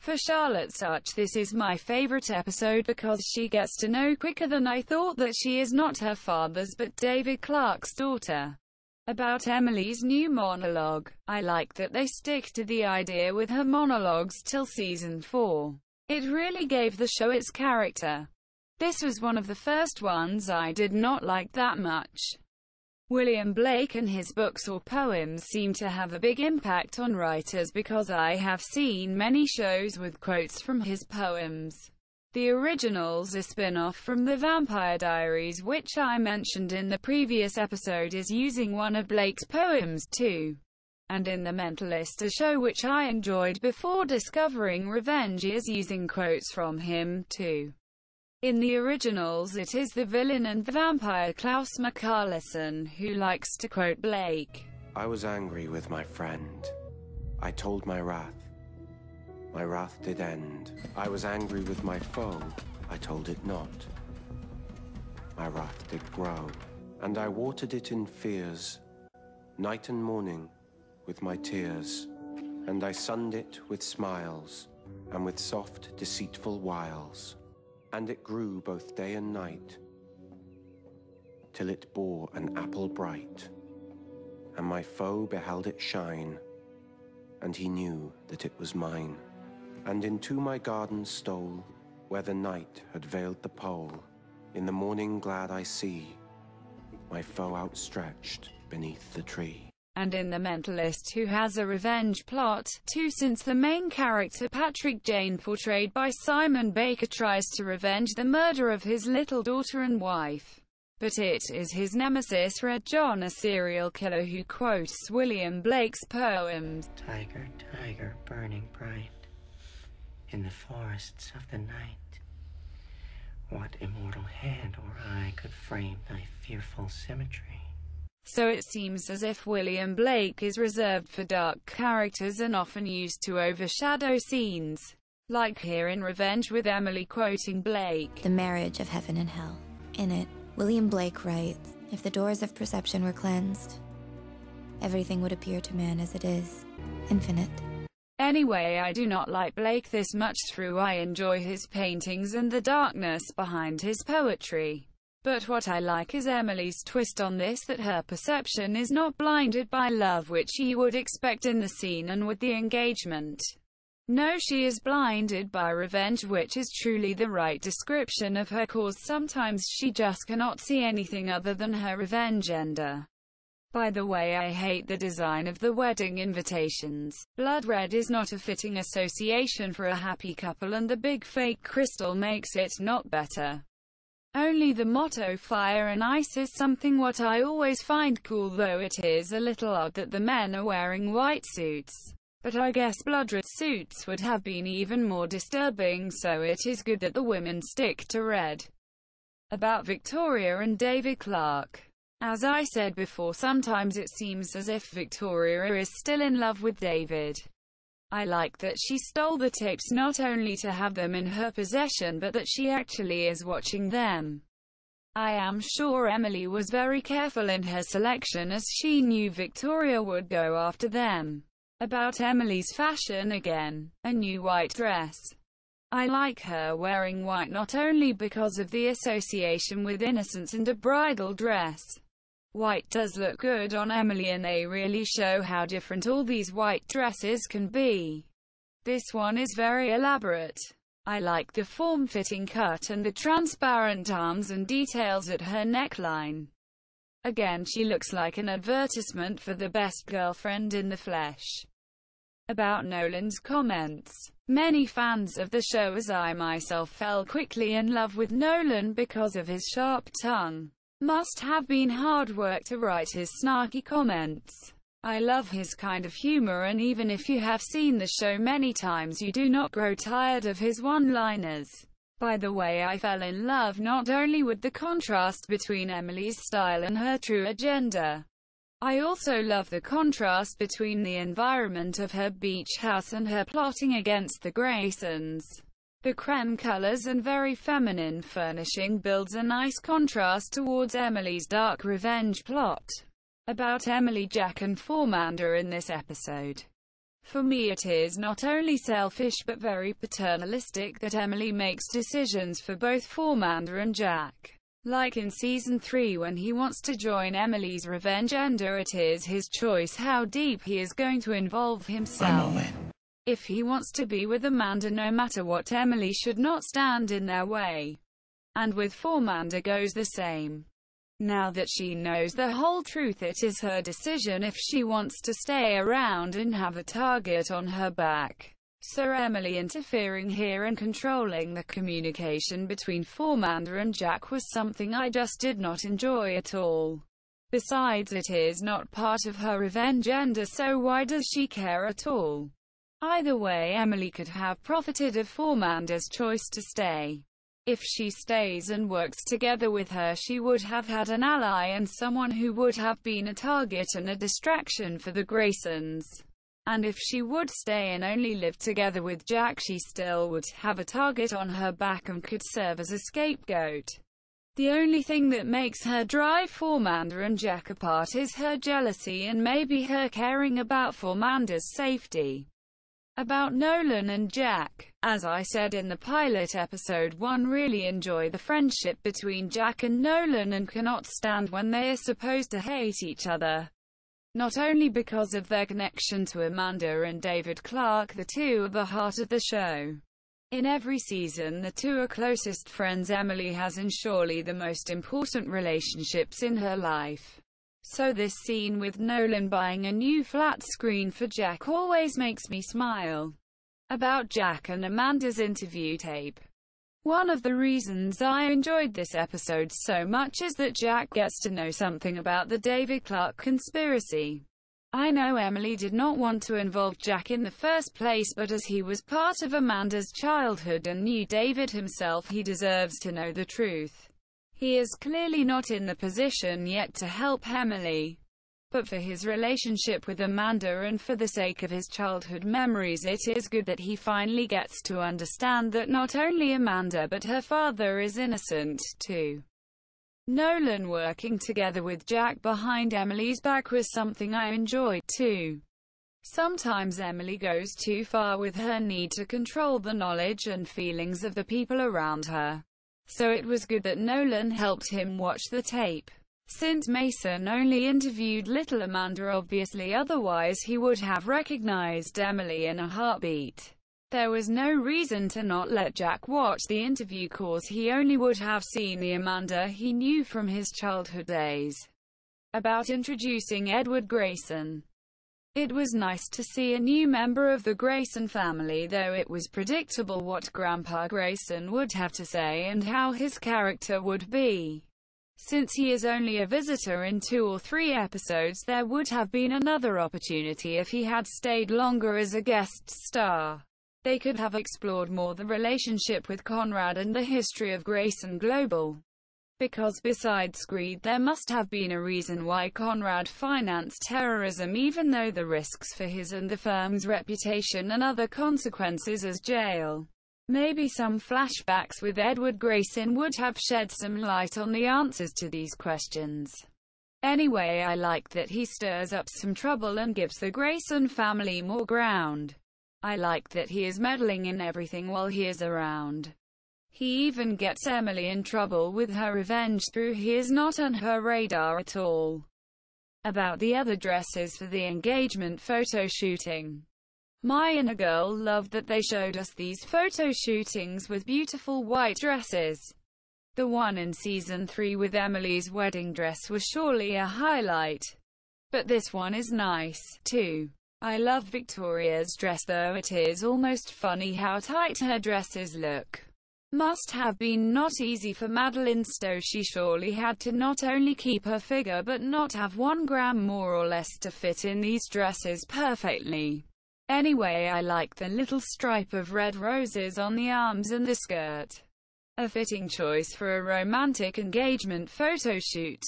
For Charlotte such this is my favorite episode because she gets to know quicker than I thought that she is not her father's but David Clarke's daughter. About Emily's new monologue, I like that they stick to the idea with her monologues till season 4. It really gave the show its character. This was one of the first ones I did not like that much. William Blake and his books or poems seem to have a big impact on writers because I have seen many shows with quotes from his poems. The Originals, a spin-off from The Vampire Diaries which I mentioned in the previous episode, is using one of Blake's poems too. And in The Mentalist, a show which I enjoyed before discovering Revenge, is using quotes from him too. In the Originals it is the villain and the vampire Klaus McCarlison who likes to quote Blake. I was angry with my friend. I told my wrath. My wrath did end. I was angry with my foe. I told it not. My wrath did grow, and I watered it in fears, night and morning with my tears. And I sunned it with smiles, and with soft deceitful wiles. And it grew both day and night, till it bore an apple bright. And my foe beheld it shine, and he knew that it was mine. And into my garden stole, where the night had veiled the pole. In the morning glad I see my foe outstretched beneath the tree. And in The Mentalist, who has a revenge plot, too, since the main character Patrick Jane, portrayed by Simon Baker, tries to revenge the murder of his little daughter and wife. But it is his nemesis Red John, a serial killer, who quotes William Blake's poems. Tiger, tiger, burning bright in the forests of the night, what immortal hand or eye could frame thy fearful symmetry? So it seems as if William Blake is reserved for dark characters and often used to overshadow scenes. Like here in Revenge with Emily quoting Blake. The marriage of heaven and hell. In it, William Blake writes, if the doors of perception were cleansed, everything would appear to man as it is, infinite. Anyway, I do not like Blake this much through. I enjoy his paintings and the darkness behind his poetry. But what I like is Emily's twist on this, that her perception is not blinded by love, which you would expect in the scene and with the engagement. No, she is blinded by revenge, which is truly the right description of her cause. Sometimes she just cannot see anything other than her revenge ender. By the way, I hate the design of the wedding invitations. Blood red is not a fitting association for a happy couple, and the big fake crystal makes it not better. Only the motto fire and ice is something what I always find cool, though it is a little odd that the men are wearing white suits. But I guess blood red suits would have been even more disturbing, so it is good that the women stick to red. About Victoria and David Clarke. As I said before, sometimes it seems as if Victoria is still in love with David. I like that she stole the tapes not only to have them in her possession but that she actually is watching them. I am sure Emily was very careful in her selection as she knew Victoria would go after them. About Emily's fashion again, a new white dress. I like her wearing white not only because of the association with innocence and a bridal dress. White does look good on Emily, and they really show how different all these white dresses can be. This one is very elaborate. I like the form-fitting cut and the transparent arms and details at her neckline. Again, she looks like an advertisement for the best girlfriend in the flesh. About Nolan's comments. Many fans of the show, as I myself, fell quickly in love with Nolan because of his sharp tongue. Must have been hard work to write his snarky comments. I love his kind of humor, and even if you have seen the show many times, you do not grow tired of his one-liners. By the way, I fell in love not only with the contrast between Emily's style and her true agenda. I also love the contrast between the environment of her beach house and her plotting against the Graysons. The creme colors and very feminine furnishing builds a nice contrast towards Emily's dark revenge plot. About Emily, Jack and Fauxmanda in this episode. For me it is not only selfish but very paternalistic that Emily makes decisions for both Fauxmanda and Jack. Like in Season 3 when he wants to join Emily's revenge agenda, it is his choice how deep he is going to involve himself. If he wants to be with Amanda no matter what, Emily should not stand in their way. And with Fauxmanda goes the same. Now that she knows the whole truth, it is her decision if she wants to stay around and have a target on her back. So Emily interfering here and controlling the communication between Fauxmanda and Jack was something I just did not enjoy at all. Besides, it is not part of her revenge agenda, so why does she care at all? Either way, Emily could have profited of Fauxmanda's choice to stay. If she stays and works together with her, she would have had an ally and someone who would have been a target and a distraction for the Graysons. And if she would stay and only live together with Jack, she still would have a target on her back and could serve as a scapegoat. The only thing that makes her drive Fauxmanda and Jack apart is her jealousy and maybe her caring about Fauxmanda's safety. About Nolan and Jack, as I said in the pilot episode 1, really enjoy the friendship between Jack and Nolan and cannot stand when they are supposed to hate each other. Not only because of their connection to Amanda and David Clarke, the two are the heart of the show. In every season the two are closest friends Emily has and surely the most important relationships in her life. So this scene with Nolan buying a new flat screen for Jack always makes me smile. About Jack and Amanda's interview tape. One of the reasons I enjoyed this episode so much is that Jack gets to know something about the David Clarke conspiracy. I know Emily did not want to involve Jack in the first place, but as he was part of Amanda's childhood and knew David himself, he deserves to know the truth. He is clearly not in the position yet to help Emily. But for his relationship with Amanda and for the sake of his childhood memories, it is good that he finally gets to understand that not only Amanda but her father is innocent, too. Nolan working together with Jack behind Emily's back was something I enjoyed, too. Sometimes Emily goes too far with her need to control the knowledge and feelings of the people around her. So it was good that Nolan helped him watch the tape. Since Mason only interviewed little Amanda obviously, otherwise he would have recognized Emily in a heartbeat. There was no reason to not let Jack watch the interview, cause he only would have seen the Amanda he knew from his childhood days. About introducing Edward Grayson. It was nice to see a new member of the Grayson family, though it was predictable what Grandpa Grayson would have to say and how his character would be. Since he is only a visitor in 2 or 3 episodes, there would have been another opportunity if he had stayed longer as a guest star. They could have explored more the relationship with Conrad and the history of Grayson Global. Because besides greed, there must have been a reason why Conrad financed terrorism, even though the risks for his and the firm's reputation and other consequences as jail. Maybe some flashbacks with Edward Grayson would have shed some light on the answers to these questions. Anyway, I like that he stirs up some trouble and gives the Grayson family more ground. I like that he is meddling in everything while he is around. He even gets Emily in trouble with her revenge through he is not on her radar at all. About the other dresses for the engagement photo shooting. My inner girl loved that they showed us these photo shootings with beautiful white dresses. The one in Season 3 with Emily's wedding dress was surely a highlight. But this one is nice, too. I love Victoria's dress, though it is almost funny how tight her dresses look. Must have been not easy for Madeleine Stowe. She surely had to not only keep her figure but not have 1 gram more or less to fit in these dresses perfectly. Anyway, I like the little stripe of red roses on the arms and the skirt. A fitting choice for a romantic engagement photo shoot.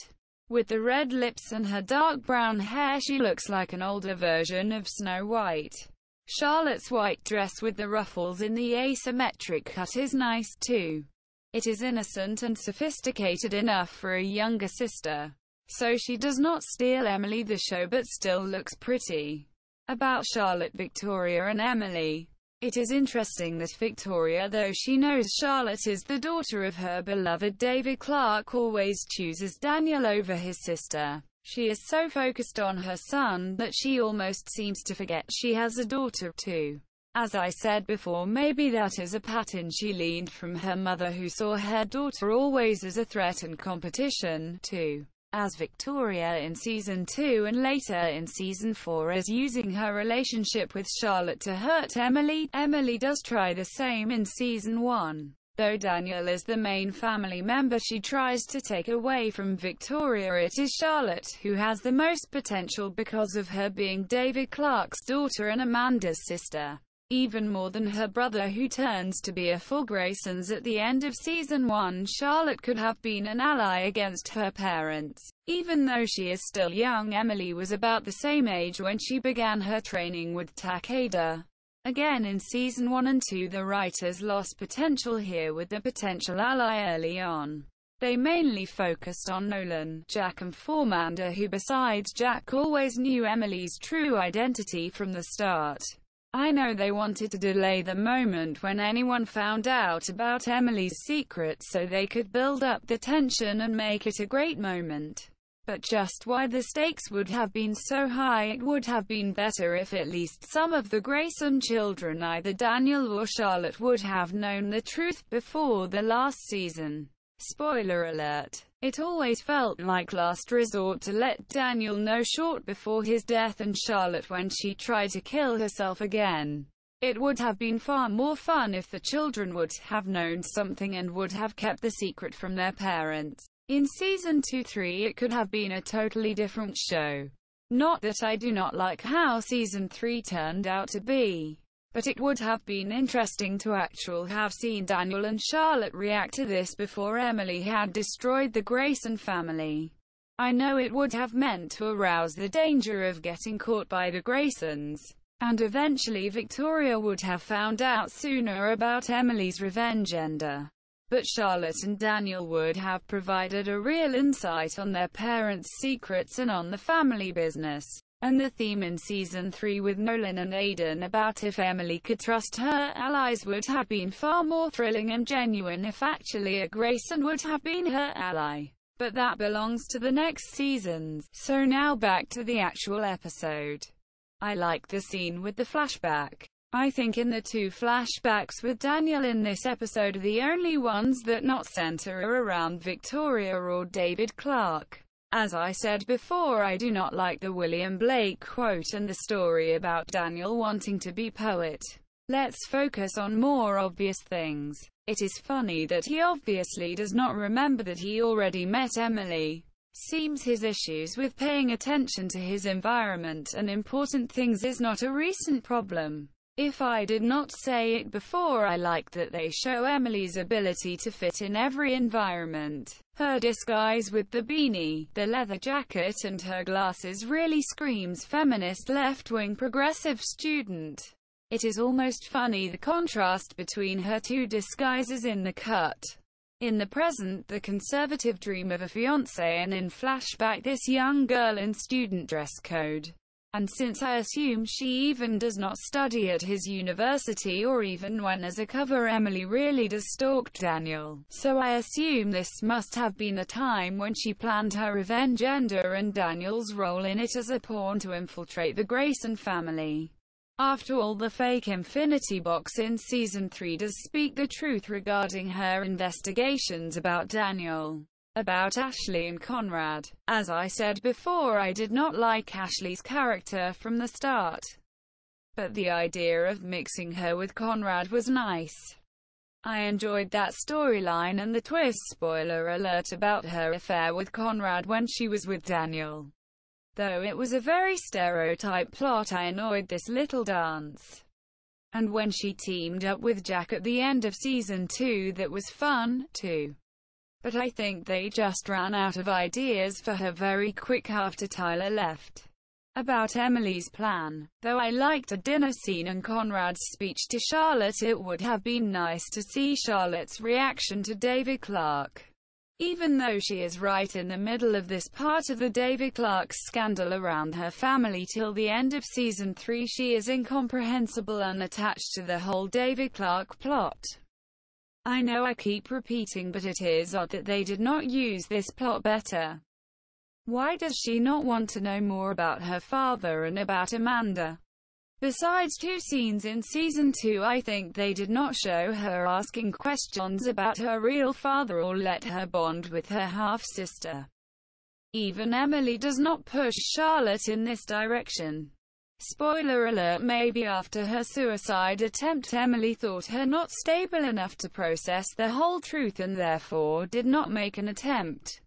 With the red lips and her dark brown hair, she looks like an older version of Snow White. Charlotte's white dress with the ruffles in the asymmetric cut is nice too. It is innocent and sophisticated enough for a younger sister. So she does not steal Emily the show but still looks pretty. About Charlotte, Victoria and Emily. It is interesting that Victoria, though she knows Charlotte is the daughter of her beloved David Clarke, always chooses Daniel over his sister. She is so focused on her son that she almost seems to forget she has a daughter too. As I said before, maybe that is a pattern she learned from her mother, who saw her daughter always as a threat and competition too. As Victoria in Season 2 and later in Season 4 as using her relationship with Charlotte to hurt Emily. Emily does try the same in Season 1. Though Daniel is the main family member she tries to take away from Victoria, it is Charlotte who has the most potential because of her being David Clarke's daughter and Amanda's sister. Even more than her brother, who turns to be a full Graysons at the end of Season 1, Charlotte could have been an ally against her parents. Even though she is still young, Emily was about the same age when she began her training with Takeda. Again in Season 1 and 2, the writers lost potential here with the potential ally early on. They mainly focused on Nolan, Jack and Fauxmanda, who besides Jack always knew Emily's true identity from the start. I know they wanted to delay the moment when anyone found out about Emily's secret so they could build up the tension and make it a great moment. But just why the stakes would have been so high, it would have been better if at least some of the Grayson children, either Daniel or Charlotte, would have known the truth before the last season. Spoiler alert. It always felt like last resort to let Daniel know short before his death, and Charlotte when she tried to kill herself again. It would have been far more fun if the children would have known something and would have kept the secret from their parents. In Season 2-3 it could have been a totally different show. Not that I do not like how Season 3 turned out to be, but it would have been interesting to actually have seen Daniel and Charlotte react to this before Emily had destroyed the Grayson family. I know it would have meant to arouse the danger of getting caught by the Graysons, and eventually Victoria would have found out sooner about Emily's revenge agenda. But Charlotte and Daniel would have provided a real insight on their parents' secrets and on the family business. And the theme in Season 3 with Nolan and Aidan about if Emily could trust her allies would have been far more thrilling and genuine if actually a Grayson would have been her ally. But that belongs to the next seasons. So now back to the actual episode. I like the scene with the flashback. I think in the two flashbacks with Daniel in this episode are the only ones that not center around Victoria or David Clarke. As I said before, I do not like the William Blake quote and the story about Daniel wanting to be poet. Let's focus on more obvious things. It is funny that he obviously does not remember that he already met Emily. Seems his issues with paying attention to his environment and important things is not a recent problem. If I did not say it before, I like that they show Emily's ability to fit in every environment. Her disguise with the beanie, the leather jacket and her glasses really screams feminist, left-wing, progressive student. It is almost funny the contrast between her two disguises in the cut. In the present, the conservative dream of a fiancé, and in flashback this young girl in student dress code. And since I assume she even does not study at his university or even when as a cover Emily really does stalk Daniel, so I assume this must have been a time when she planned her revenge agenda and Daniel's role in it as a pawn to infiltrate the Grayson family. After all, the fake infinity box in Season 3 does speak the truth regarding her investigations about Daniel. About Ashley and Conrad. As I said before, I did not like Ashley's character from the start. But the idea of mixing her with Conrad was nice. I enjoyed that storyline and the twist, spoiler alert, about her affair with Conrad when she was with Daniel. Though it was a very stereotyped plot, I enjoyed this little dance. And when she teamed up with Jack at the end of Season 2, that was fun, too. But I think they just ran out of ideas for her very quick after Tyler left. About Emily's plan, though I liked a dinner scene and Conrad's speech to Charlotte, it would have been nice to see Charlotte's reaction to David Clarke. Even though she is right in the middle of this part of the David Clarke scandal around her family till the end of season 3, she is incomprehensible, unattached to the whole David Clarke plot. I know I keep repeating, but it is odd that they did not use this plot better. Why does she not want to know more about her father and about Amanda? Besides 2 scenes in season 2, I think they did not show her asking questions about her real father or let her bond with her half-sister. Even Emily does not push Charlotte in this direction. Spoiler alert, maybe after her suicide attempt Emily thought her not stable enough to process the whole truth and therefore did not make an attempt.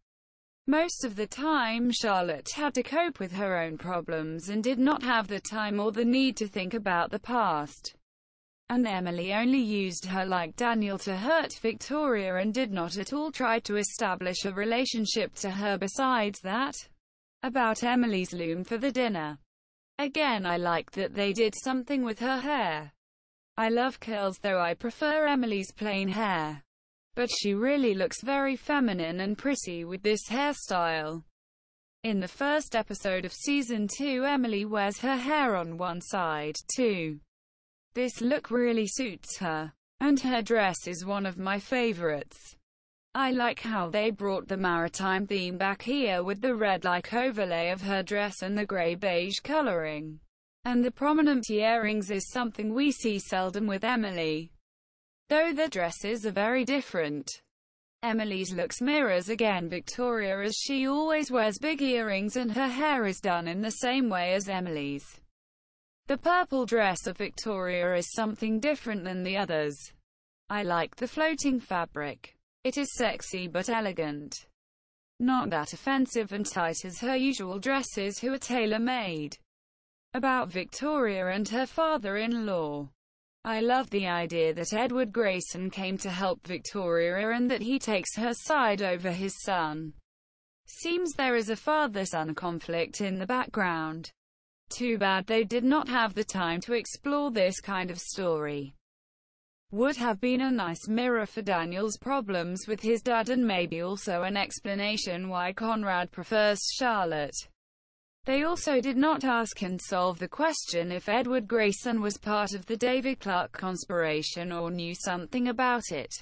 Most of the time Charlotte had to cope with her own problems and did not have the time or the need to think about the past. And Emily only used her like Daniel to hurt Victoria and did not at all try to establish a relationship to her. Besides that, about Emily's loom for the dinner. Again, I like that they did something with her hair. I love curls, though I prefer Emily's plain hair. But she really looks very feminine and pretty with this hairstyle. In the first episode of season 2, Emily wears her hair on one side, too. This look really suits her. And her dress is one of my favorites. I like how they brought the maritime theme back here with the red-like overlay of her dress and the grey-beige coloring. And the prominent earrings is something we see seldom with Emily. Though the dresses are very different. Emily's looks mirrors again Victoria, as she always wears big earrings and her hair is done in the same way as Emily's. The purple dress of Victoria is something different than the others. I like the floating fabric. It is sexy but elegant. Not that offensive and tight as her usual dresses, who are tailor-made. About Victoria and her father-in-law. I love the idea that Edward Grayson came to help Victoria and that he takes her side over his son. Seems there is a father-son conflict in the background. Too bad they did not have the time to explore this kind of story. Would have been a nice mirror for Daniel's problems with his dad, and maybe also an explanation why Conrad prefers Charlotte. They also did not ask and solve the question if Edward Grayson was part of the David Clarke conspiration or knew something about it.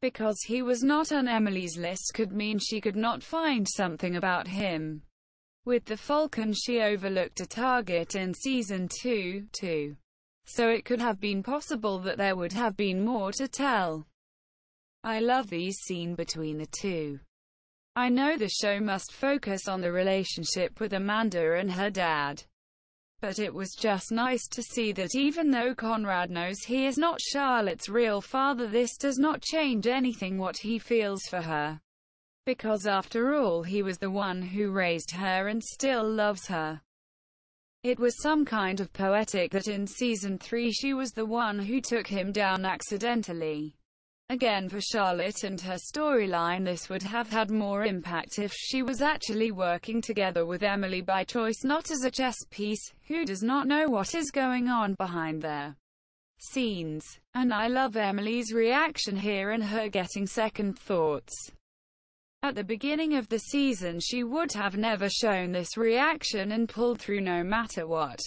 Because he was not on Emily's list could mean she could not find something about him. With the Falcon, she overlooked a target in season 2, too. So it could have been possible that there would have been more to tell. I love these scenes between the two. I know the show must focus on the relationship with Amanda and her dad. But it was just nice to see that even though Conrad knows he is not Charlotte's real father, this does not change anything what he feels for her. Because after all, he was the one who raised her and still loves her. It was some kind of poetic that in season 3 she was the one who took him down accidentally. Again, for Charlotte and her storyline, this would have had more impact if she was actually working together with Emily by choice, not as a chess piece, who does not know what is going on behind their scenes. And I love Emily's reaction here and her getting second thoughts. At the beginning of the season she would have never shown this reaction and pulled through no matter what.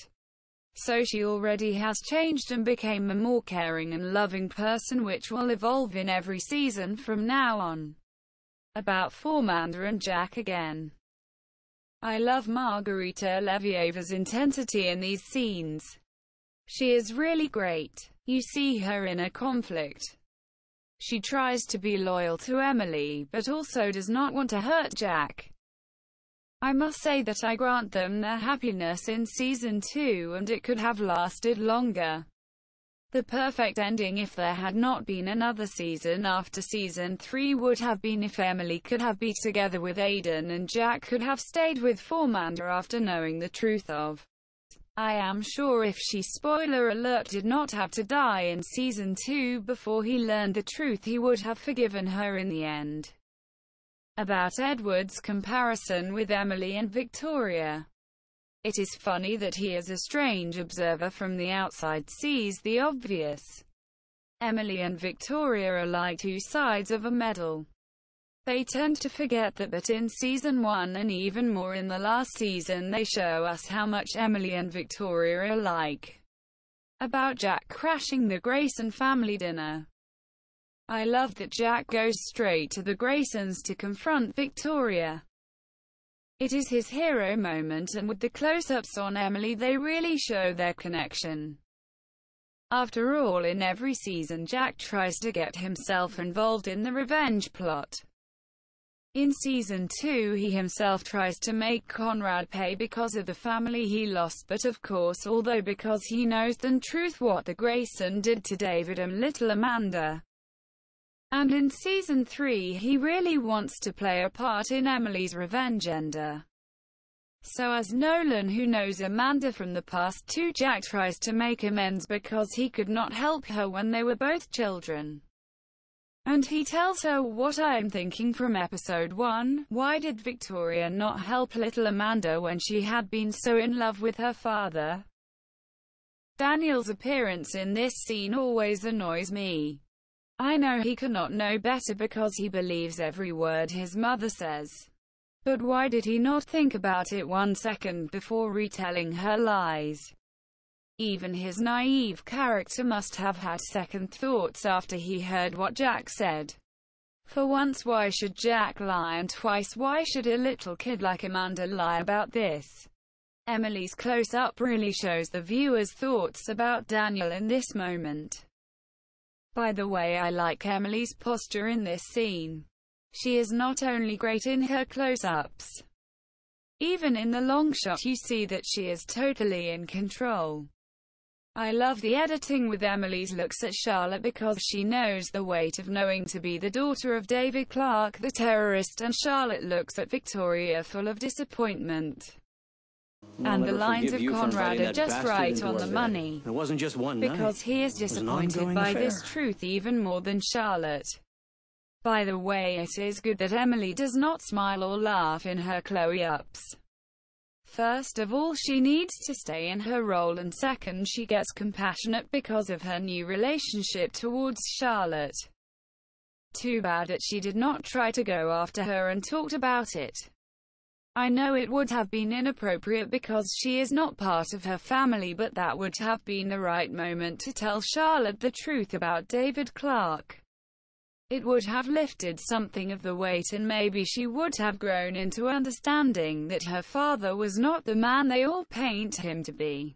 So she already has changed and became a more caring and loving person, which will evolve in every season from now on. About Fauxmanda and Jack again. I love Margarita Levieva's intensity in these scenes. She is really great. You see her in a conflict. She tries to be loyal to Emily, but also does not want to hurt Jack. I must say that I grant them their happiness in season 2, and it could have lasted longer. The perfect ending, if there had not been another season after season 3, would have been if Emily could have been together with Aidan and Jack could have stayed with Fauxmanda after knowing the truth of. I am sure if she, spoiler alert, did not have to die in season 2 before he learned the truth, he would have forgiven her in the end. About Edward's comparison with Emily and Victoria. It is funny that he, as a strange observer from the outside, sees the obvious. Emily and Victoria are like two sides of a medal. They tend to forget that, but in season 1 and even more in the last season they show us how much Emily and Victoria are alike. About Jack crashing the Grayson family dinner. I love that Jack goes straight to the Graysons to confront Victoria. It is his hero moment, and with the close-ups on Emily they really show their connection. After all, in every season Jack tries to get himself involved in the revenge plot. In season 2 he himself tries to make Conrad pay because of the family he lost, but of course although because he knows the truth what the Grayson did to David and little Amanda. And in season 3 he really wants to play a part in Emily's revenge agenda. So as Nolan, who knows Amanda from the past too, Jack tries to make amends because he could not help her when they were both children. And he tells her, "What I'm thinking from episode 1, why did Victoria not help little Amanda when she had been so in love with her father?" Daniel's appearance in this scene always annoys me. I know he cannot know better because he believes every word his mother says. But why did he not think about it 1 second before retelling her lies? Even his naive character must have had second thoughts after he heard what Jack said. For once, why should Jack lie, and twice, why should a little kid like Amanda lie about this? Emily's close-up really shows the viewer's thoughts about Daniel in this moment. By the way, I like Emily's posture in this scene. She is not only great in her close-ups. Even in the long shot you see that she is totally in control. I love the editing with Emily's looks at Charlotte because she knows the weight of knowing to be the daughter of David Clarke, the terrorist, and Charlotte looks at Victoria full of disappointment. And the lines of Conrad are just right on the money. It wasn't just one night. Because he is disappointed by this truth even more than Charlotte. By the way, it is good that Emily does not smile or laugh in her close-ups. First of all, she needs to stay in her role, and second, she gets compassionate because of her new relationship towards Charlotte. Too bad that she did not try to go after her and talked about it. I know it would have been inappropriate because she is not part of her family, but that would have been the right moment to tell Charlotte the truth about David Clarke. It would have lifted something of the weight, and maybe she would have grown into understanding that her father was not the man they all paint him to be.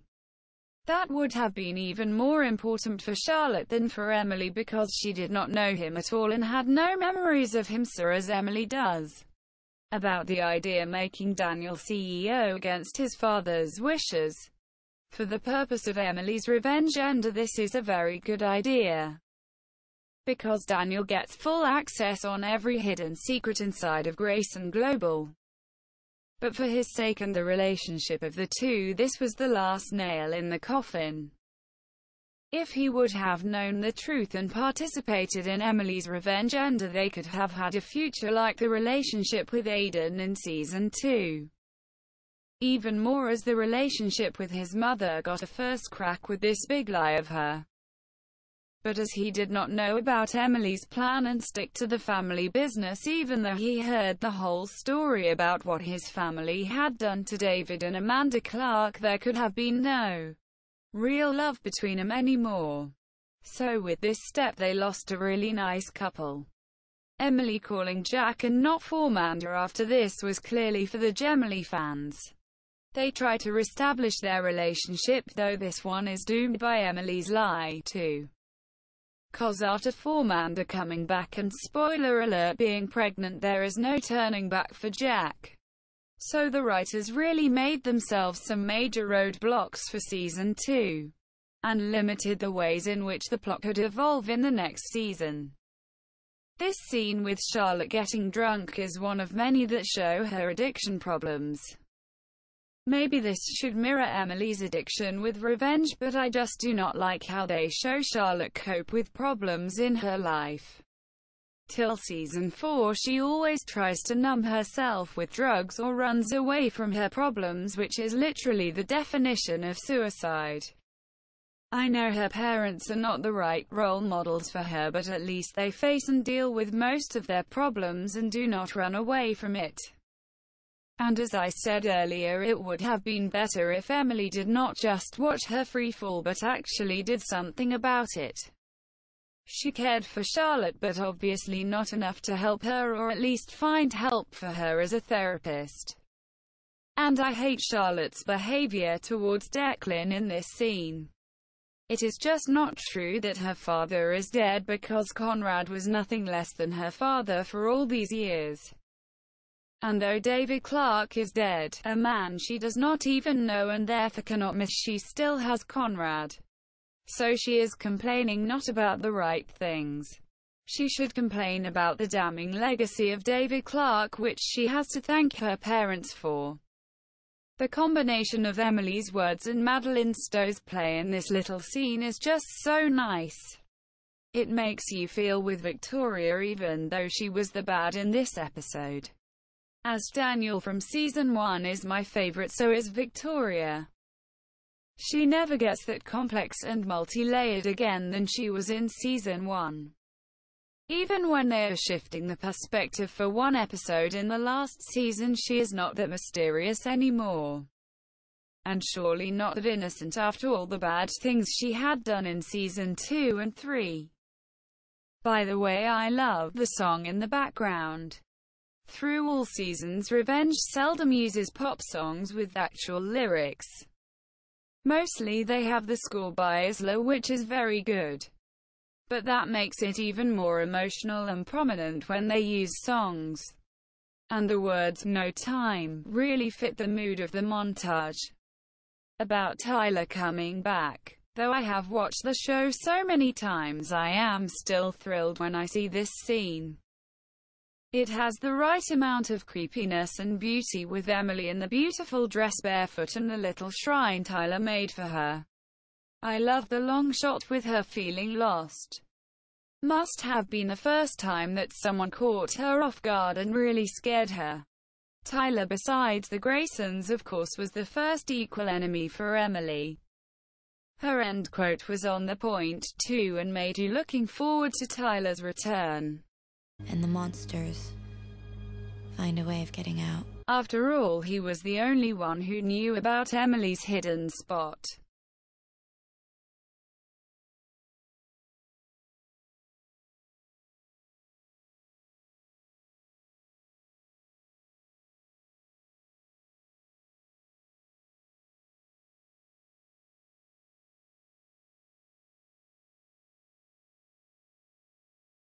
That would have been even more important for Charlotte than for Emily because she did not know him at all and had no memories of him, so as Emily does. About the idea making Daniel CEO against his father's wishes. For the purpose of Emily's revenge agenda, this is a very good idea. Because Daniel gets full access on every hidden secret inside of Grayson Global. But for his sake and the relationship of the two, this was the last nail in the coffin. If he would have known the truth and participated in Emily's revenge agenda, they could have had a future like the relationship with Aidan in season 2. Even more, as the relationship with his mother got a first crack with this big lie of her. But as he did not know about Emily's plan and stick to the family business, even though he heard the whole story about what his family had done to David and Amanda Clarke, there could have been no real love between them anymore. So with this step they lost a really nice couple. Emily calling Jack and not Fauxmanda after this was clearly for the Gemily fans. They try to reestablish their relationship, though this one is doomed by Emily's lie too. Cause after Fauxmanda coming back and, spoiler alert, being pregnant, there is no turning back for Jack. So the writers really made themselves some major roadblocks for season 2. And limited the ways in which the plot could evolve in the next season. This scene with Charlotte getting drunk is one of many that show her addiction problems. Maybe this should mirror Emily's addiction with revenge, but I just do not like how they show Charlotte cope with problems in her life. Till season 4 she always tries to numb herself with drugs or runs away from her problems, which is literally the definition of suicide. I know her parents are not the right role models for her, but at least they face and deal with most of their problems and do not run away from it. And as I said earlier, it would have been better if Emily did not just watch her free fall but actually did something about it. She cared for Charlotte, but obviously not enough to help her, or at least find help for her as a therapist. And I hate Charlotte's behavior towards Declan in this scene. It is just not true that her father is dead, because Conrad was nothing less than her father for all these years. And though David Clarke is dead, a man she does not even know and therefore cannot miss, she still has Conrad. So she is complaining not about the right things. She should complain about the damning legacy of David Clarke, which she has to thank her parents for. The combination of Emily's words and Madeleine Stowe's play in this little scene is just so nice. It makes you feel with Victoria, even though she was the bad in this episode. As Daniel from season 1 is my favorite, so is Victoria. She never gets that complex and multi-layered again than she was in season 1. Even when they are shifting the perspective for one episode in the last season, she is not that mysterious anymore. And surely not that innocent after all the bad things she had done in season 2 and 3. By the way, I love the song in the background. Through all seasons, Revenge seldom uses pop songs with actual lyrics. Mostly they have the score by Isla, which is very good. But that makes it even more emotional and prominent when they use songs. And the words "No Time" really fit the mood of the montage. About Tyler coming back. Though I have watched the show so many times, I am still thrilled when I see this scene. It has the right amount of creepiness and beauty, with Emily in the beautiful dress barefoot and the little shrine Tyler made for her. I love the long shot with her feeling lost. Must have been the first time that someone caught her off guard and really scared her. Tyler, besides the Graysons of course, was the first equal enemy for Emily. Her end quote was on the point too, and made you looking forward to Tyler's return. And the monsters find a way of getting out. After all, he was the only one who knew about Emily's hidden spot.